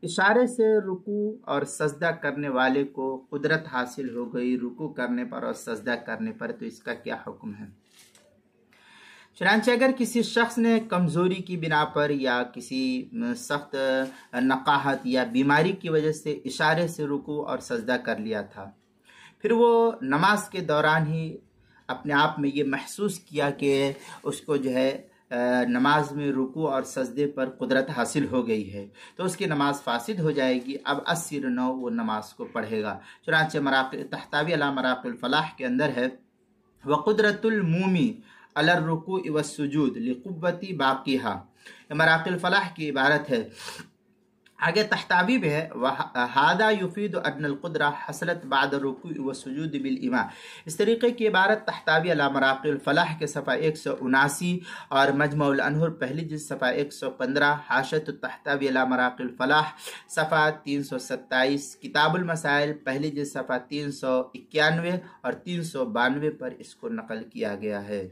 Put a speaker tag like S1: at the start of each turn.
S1: اشارے سے رکوع اور سجدہ کرنے والے کو قدرت حاصل ہو گئی رکوع کرنے پر اور سجدہ کرنے پر، تو اس کا کیا حکم ہے؟ چنانچہ اگر کسی شخص نے کمزوری کی بنا پر یا کسی سخت نقاہت یا بیماری کی وجہ سے اشارے سے رکوع اور سجدہ کر لیا تھا، پھر وہ نماز کے دوران ہی اپنے آپ میں یہ محسوس کیا کہ اس کو جو ہے نماز میں رکوع اور سجدے پر قدرت حاصل ہو گئی ہے، تو اس کی نماز فاسد ہو جائے گی۔ اب 80 وہ نماز کو پڑھے گا۔ چنانچہ تحتوی علی مراقی الفلاح کے اندر ہے، وقدرت المومی علی الرکوع والسجود لقوت باقیہا، مراقی الفلاح کی عبارت ہے۔ آگے تحتوی بھی ہے، وَهَذَا يُفِيدُ أَنَّ الْقُدْرَةَ حَصَلَتْ بَعْدَ الرُّكُوعِ وَالسُّجُودِ بِالْإِمَامِ۔ اس طریقے کی عبارت تحتوی علی مراقی الفلاح کے صفحہ 179 اور مجمع الانہر پہلی جلد صفحہ 115، حاشیۃ التحتوی علی مراقی الفلاح صفحہ 327، کتاب المسائل پہلی جلد صفحہ 391 اور 392 پر اس کو نقل کیا گیا ہے۔